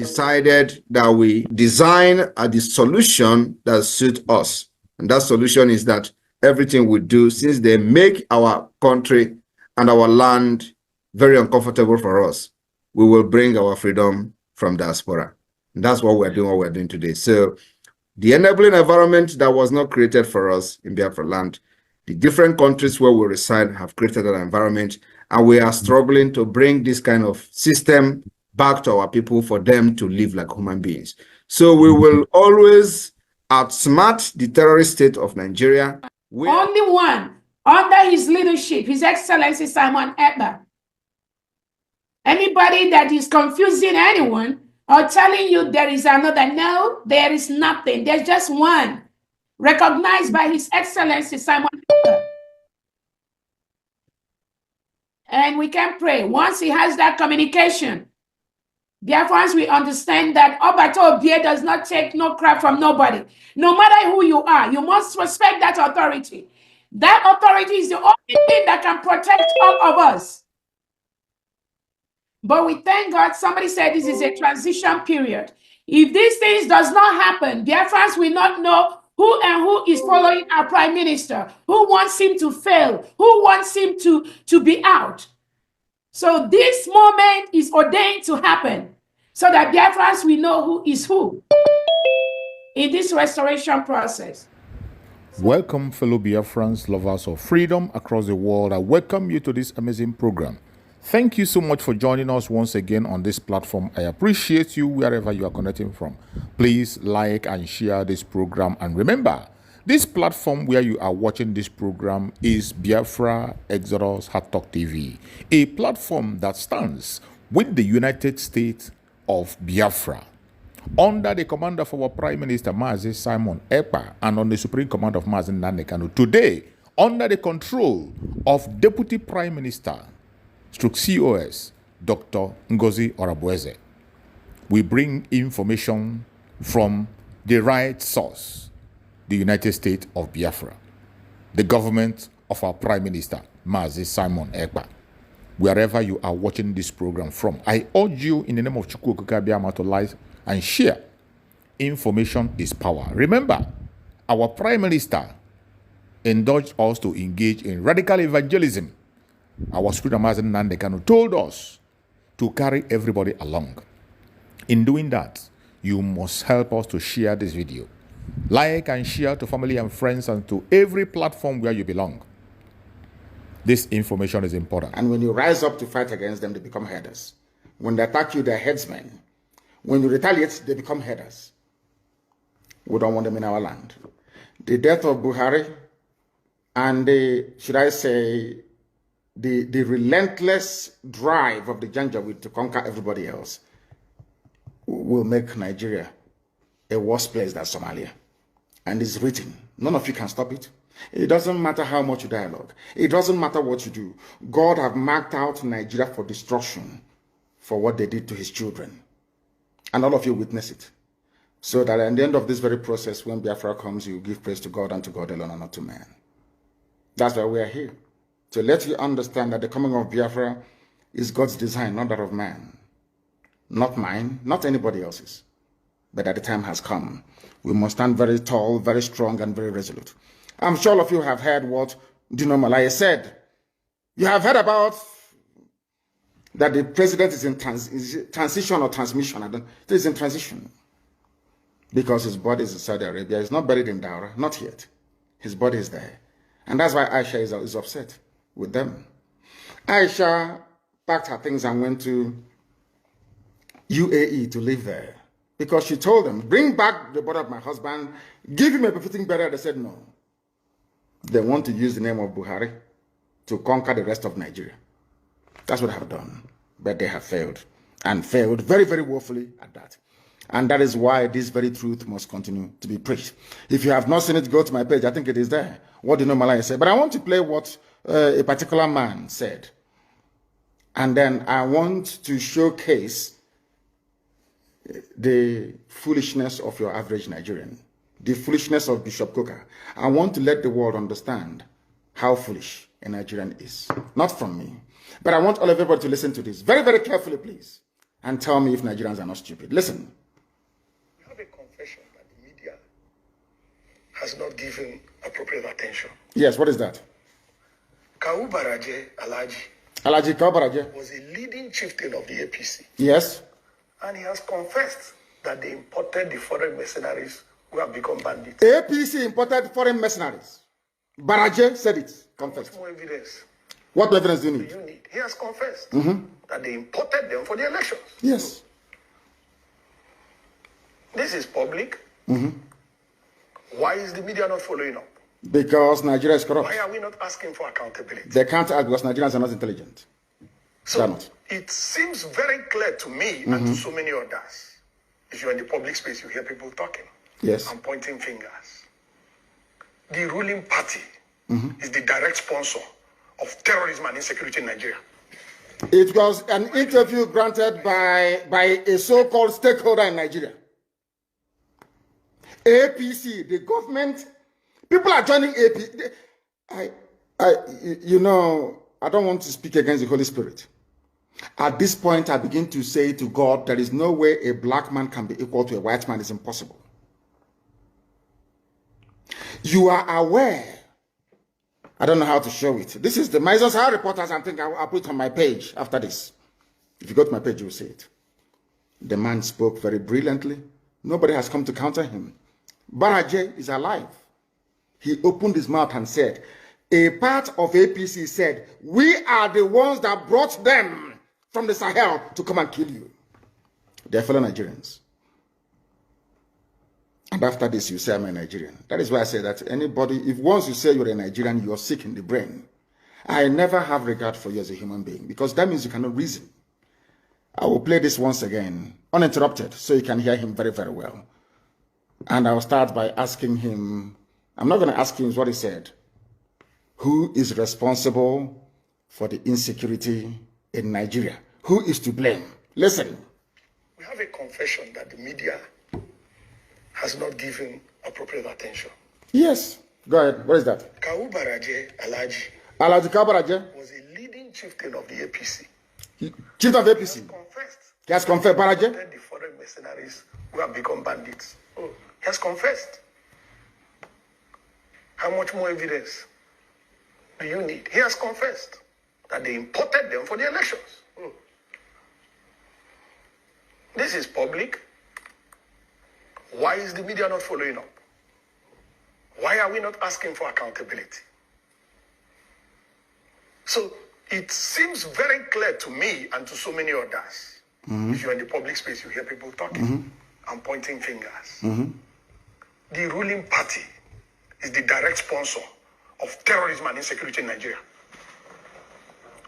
decided that we design the solution that suits us. And that solution is that everything we do, since they make our country and our land very uncomfortable for us, we will bring our freedom from diaspora. And that's what we're doing today. So the enabling environment that was not created for us in Biafra land, the different countries where we reside have created an environment, and we are struggling to bring this kind of system back to our people for them to live like human beings. So we will always outsmart the terrorist state of Nigeria. Only one, under his leadership, His Excellency Simon Ekpa. Anybody that is confusing anyone or telling you there is another, no, there is nothing. There's just one, recognized by His Excellency Simon Ekpa. And we can pray. Once he has that communication, Biafrans, we understand that Obato Obie does not take no crap from nobody. No matter who you are, you must respect that authority. That authority is the only thing that can protect all of us. But we thank God, somebody said this is a transition period. If these things does not happen, Biafrans will not know who is following our prime minister, who wants him to fail, who wants him to be out. So this moment is ordained to happen so that Biafrans will know who is who in this restoration process. Welcome, fellow Biafrans, lovers of freedom across the world. I welcome you to this amazing program. Thank you so much for joining us once again on this platform. I appreciate you wherever you are connecting from. Please like and share this program. And remember, this platform where you are watching this program is Biafra Exodus Hard Talk TV, a platform that stands with the United States of Biafra, under the command of our Prime Minister Mazi Simon Ekpa, and on the Supreme Command of Mazi Nnamdi Kanu. Today, under the control of Deputy Prime Minister COS, Dr. Ngozi Orabueze, we bring information from the right source, the United States of Biafra, the government of our Prime Minister, Mazi Simon Ekpa. Wherever you are watching this program from, I urge you in the name of Chukwu Okike Abiama to like and share. Information is power. Remember, our Prime Minister encouraged us to engage in radical evangelism. Our Supreme Mazi Nnamdi Kanu told us to carry everybody along. In doing that, you must help us to share this video. Like and share to family and friends and to every platform where you belong. This information is important. And when you rise up to fight against them, they become headers. When they attack you, they're headsmen. When you retaliate, they become headers. We don't want them in our land. The death of Buhari and the relentless drive of the Janjaweed to conquer everybody else will make Nigeria a worse place than Somalia. And it's written. None of you can stop it. It doesn't matter how much you dialogue. It doesn't matter what you do. God have marked out Nigeria for destruction for what they did to his children. And all of you witness it. So that at the end of this very process, when Biafra comes, you give praise to God and to God alone and not to man. That's why we are here. To let you understand that the coming of Biafra is God's design, not that of man. Not mine, not anybody else's. But that the time has come. We must stand very tall, very strong, and very resolute. I'm sure all of you have heard what Dino Malaya said. You have heard about that the president is in transition or transmission. It is in transition. Because his body is in Saudi Arabia. He's not buried in Daura, not yet. His body is there. And that's why Aisha is upset with them. Aisha packed her things and went to UAE to live there. Because she told them, bring back the body of my husband, give him a befitting burial. They said no. They want to use the name of Buhari to conquer the rest of Nigeria. That's what they have done. But they have failed. And failed very, very woefully at that. And that is why this very truth must continue to be preached. If you have not seen it, go to my page. I think it is there. What did Malaya say? But I want to play what a particular man said. And then I want to showcase the foolishness of your average Nigerian. The foolishness of Bishop Coker. I want to let the world understand how foolish a Nigerian is. Not from me. But I want all of everybody to listen to this. Very, very carefully, please. and tell me if Nigerians are not stupid. Listen. We have a confession that the media has not given appropriate attention. Yes, what is that? Kawu Baraje Alhaji Alhaji Kawu Baraje was a leading chieftain of the APC. Yes. And he has confessed that they imported the foreign mercenaries who have become bandits. APC imported foreign mercenaries. Baraje said it. Confessed. More evidence. What evidence do you need? He has confessed that they imported them for the elections. Yes. This is public. Why is the media not following up? Because Nigeria is corrupt. Why are we not asking for accountability? They can't act because Nigerians are not intelligent. So it seems very clear to me and to so many others. If you're in the public space, you hear people talking. Yes. And pointing fingers. The ruling party is the direct sponsor of terrorism and insecurity in Nigeria. It was an interview granted by a so-called stakeholder in Nigeria. APC, the government, people are joining APC. You know, I don't want to speak against the Holy Spirit. At this point, I begin to say to God, there is no way a black man can be equal to a white man. It's impossible. You are aware. I don't know how to show it. This is the Mazi Nnamdi reporters. I think I'll put it on my page after this. If you go to my page, you'll see it. The man spoke very brilliantly. Nobody has come to counter him. Baraje is alive. He opened his mouth and said, a part of APC said, we are the ones that brought them from the Sahel to come and kill you. They're fellow Nigerians. And after this, you say, I'm a Nigerian. That is why I say that anybody, if once you say you're a Nigerian, you're sick in the brain. I never have regard for you as a human being, because that means you cannot reason. I will play this once again, uninterrupted, so you can hear him very, very well. And I'll start by asking him, I'm not going to ask him what he said. Who is responsible for the insecurity in Nigeria? Who is to blame? Listen. We have a confession that the media has not given appropriate attention. Yes. Go ahead. What is that? Kawu Baraje Alhaji Kawu Baraje was a leading chieftain of the APC. Chief of APC. He has confessed. Baraje? The foreign mercenaries who have become bandits. He has confessed. How much more evidence do you need? He has confessed that they imported them for the elections. This is public. Why is the media not following up? Why are we not asking for accountability? So it seems very clear to me and to so many others. If you're in the public space, you hear people talking and pointing fingers. The ruling party is the direct sponsor of terrorism and insecurity in Nigeria.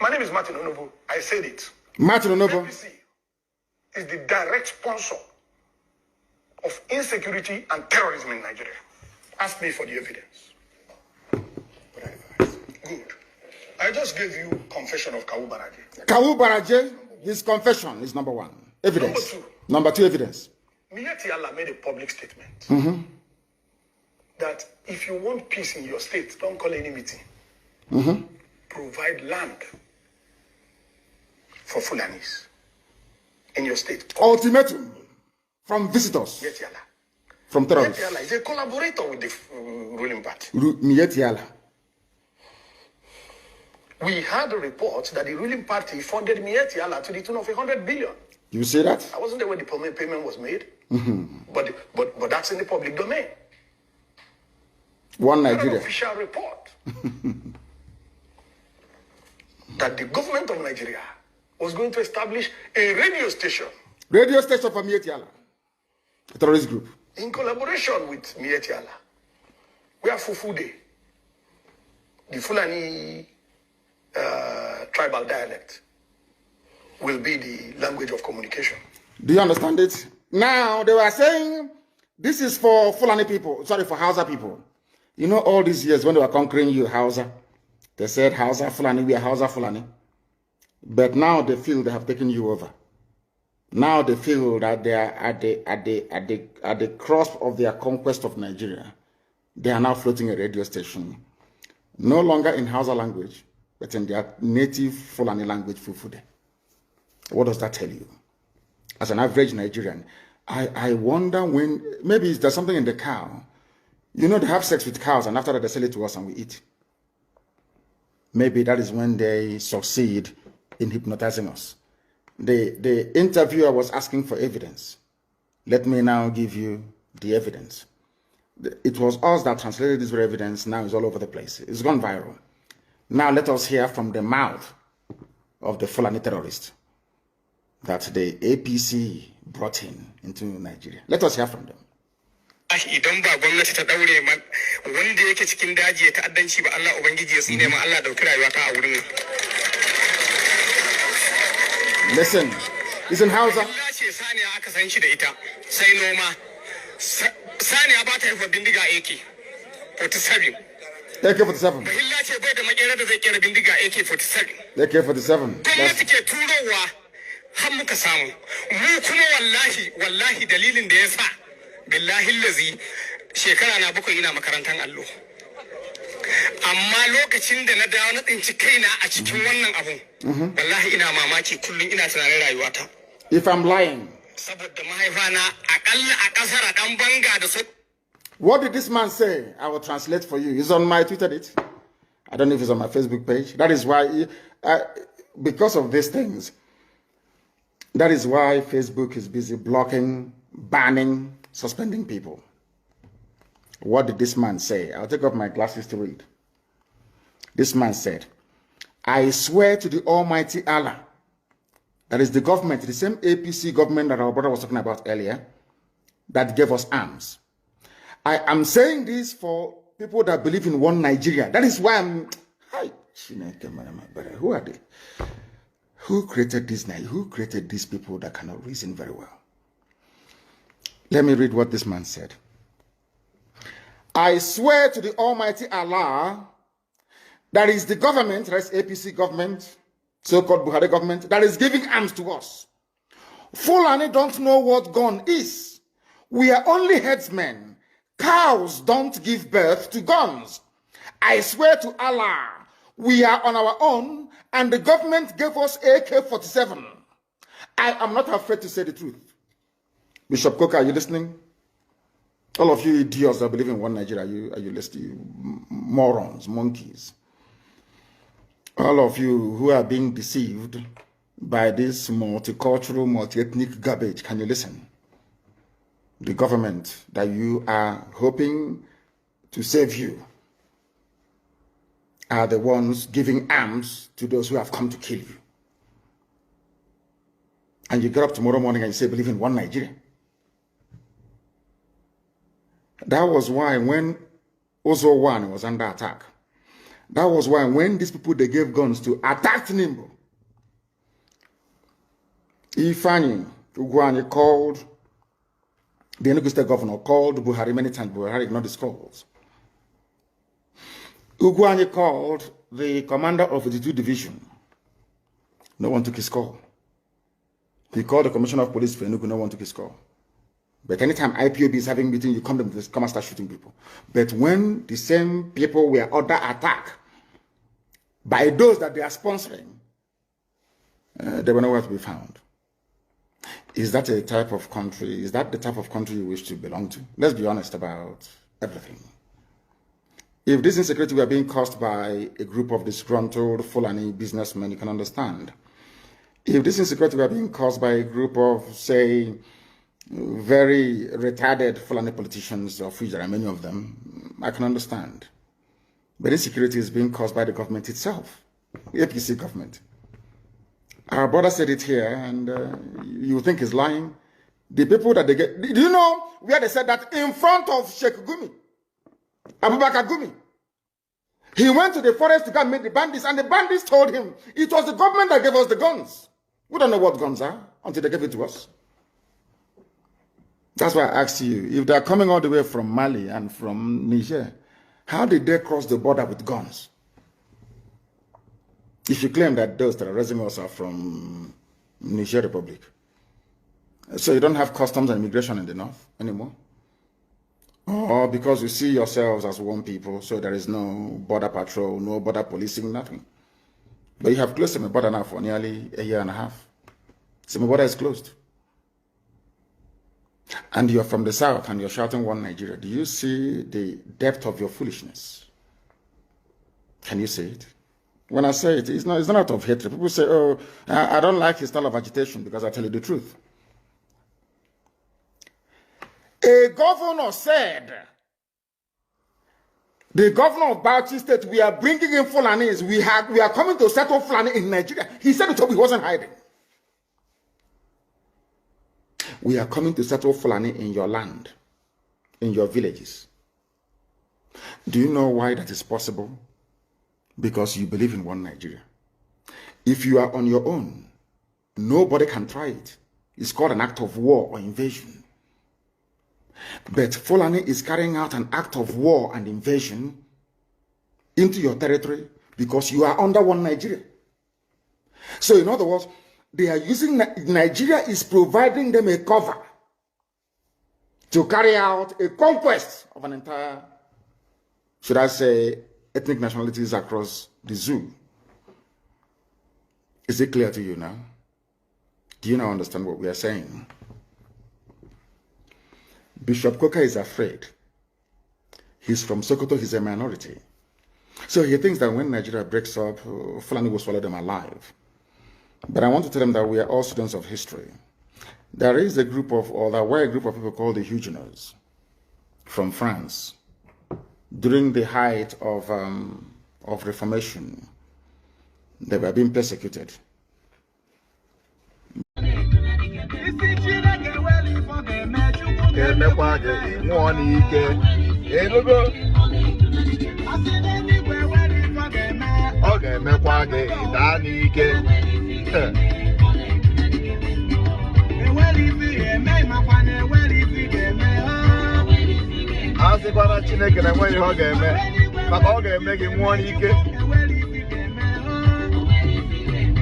My name is Martin Onobo. I said it. Martin Onobo. APC is the direct sponsor of insecurity and terrorism in Nigeria. Ask me for the evidence. Good. I just gave you confession of Kawu Baraje. Kawu Baraje, his confession is number one. Evidence. Number 2, evidence. Miyetti Allah made a public statement that if you want peace in your state, don't call any meeting. Provide land for Fulanis in your state. Ultimatum from visitors. Miyetti Allah. From terrorists. Miyetti Allah is a collaborator with the ruling party. Miyetti Allah. We had a report that the ruling party funded Miyetti Allah to the tune of 100 billion. You see that? I wasn't there when the payment was made, but that's in the public domain. One An Nigeria. official report that the government of Nigeria was going to establish a radio station. Radio station for Miyetti Allah. A terrorist group. In collaboration with Miyetti Allah. We are Fufude, the Fulani tribal dialect, will be the language of communication. Do you understand it? Now, they were saying this is for Fulani people, sorry, for Hausa people. You know, all these years when they were conquering you, Hausa, they said Hausa, Fulani, we are Hausa, Fulani. But now they feel they have taken you over. Now they feel that they are at the crust of their conquest of Nigeria. They are now floating a radio station, no longer in Hausa language, but in their native Fulani language, Fufude. What does that tell you? as an average Nigerian. I wonder when, maybe there's something in the cow. You know, they have sex with cows and after that they sell it to us and we eat. Maybe that is when they succeed in hypnotizing us. The interviewer was asking for evidence. Let me now give you the evidence. It was us that translated this evidence. Now it's all over the place. It's gone viral. Now let us hear from the mouth of the Fulani terrorist that the APC brought into Nigeria. Let us hear from them. Idan ba gwamnati ta daure man wanda yake cikin daji ya ta'addanci ba Allah ubangiji ya tsine ma Allah dauki rayuwa ta a wurin. Listen Hausa. Allah ce saniya aka san shi da ita sai noma. Saniya ba ta haifa bindiga AK-47. AK-47. Bahilla ce bai da makera da zai kera bindiga AK-47. AK-47. Gwamnati ke turowa har muka samu. Mu kuma wallahi dalilin da ya sa billahi lazi shekara na 7 ina makarantar allo. Amma lokacin da na dawo na tsinci kaina a cikin wannan abun, wallahi ina mamaki kullum ina tunanin rayuwata. If I'm lying. Saboda mahaifana akalla a kasar dan banga da su. What did this man say? I will translate for you. It's on my Twitter page. I don't know if it's on my Facebook page. That is why, because of these things, that is why Facebook is busy blocking, banning, suspending people. What did this man say? I'll take off my glasses to read. This man said, I swear to the Almighty Allah, that is the government, the same APC government that our brother was talking about earlier, that gave us arms. I am saying this for people that believe in one Nigeria. That is why I'm... Who are they? Who created this Nigeria? Who created these people that cannot reason very well? Let me read what this man said. I swear to the Almighty Allah, that is the government, that is APC government, so-called Buhari government, that is giving arms to us. Fulani don't know what gun is. We are only headsmen. Cows don't give birth to guns. I swear to Allah, we are on our own, and the government gave us AK-47. I am not afraid to say the truth. Bishop Coker, are you listening? All of you idiots that believe in one Nigeria, are you listening? You morons, monkeys. All of you who are being deceived by this multicultural, multi-ethnic garbage, can you listen? The government that you are hoping to save you are the ones giving arms to those who have come to kill you. And you get up tomorrow morning and you say, believe in one Nigeria. That was why when Ozo 1 was under attack, that was why when these people, they gave guns to attack Nimbo, Ifani Ugwani called, the Enugu State governor called Buhari many times. Buhari ignored his calls. Ugwani called the commander of the 2 division. No one took his call. He called the commissioner of police for Enugu. No one took his call. But anytime IPOB is having meeting, you come and start shooting people. But when the same people were under attack by those that they are sponsoring, they were nowhere to be found. Is that a type of country? Is that the type of country you wish to belong to? Let's be honest about everything. If this insecurity were being caused by a group of disgruntled Fulani businessmen, you can understand. If this insecurity were being caused by a group of, say, very retarded Fulani politicians, of which there are many of them, I can understand. But insecurity is being caused by the government itself, the APC government. Our brother said it here, and you think he's lying. The people that they get... Do you know where they said that? In front of Sheikh Gumi, Abubakar Gumi. He went to the forest to go and meet the bandits, and the bandits told him it was the government that gave us the guns. We don't know what guns are until they gave it to us. That's why I asked you, if they're coming all the way from Mali and from Niger, how did they cross the border with guns? If you claim that those that are raising us are from Niger Republic, so you don't have customs and immigration in the north anymore? Or because you see yourselves as one people, so there is no border patrol, no border policing, nothing. But you have closed the border now for nearly a year and a half. So my border is closed. and you're from the south and you're shouting one Nigeria, do you see the depth of your foolishness? Can you see it? When I say it, it's not out of hatred. People say, oh, I don't like his style of agitation because I tell you the truth. A governor said, the governor of Bauchi State, we are bringing in Fulanis. We are coming to settle Fulani in Nigeria. He said it, he wasn't hiding. We are coming to settle Fulani in your land, in your villages. Do you know why that is possible? Because you believe in one Nigeria. If you are on your own, nobody can try it. It's called an act of war or invasion. But Fulani is carrying out an act of war and invasion into your territory because you are under one Nigeria. So in other words, they are using, Nigeria is providing them a cover to carry out a conquest of an entire, should I say, ethnic nationalities across the zoo. Is it clear to you now? Do you now understand what we are saying? Bishop Coker is afraid. He's from Sokoto, he's a minority. So he thinks that when Nigeria breaks up, Fulani will swallow them alive. But I want to tell them that we are all students of history. There is a group of, or there were a group of people called the Huguenots from France during the height of Reformation. They were being persecuted.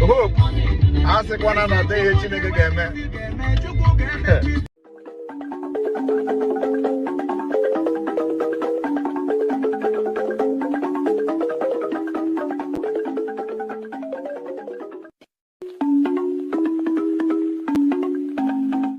Hope.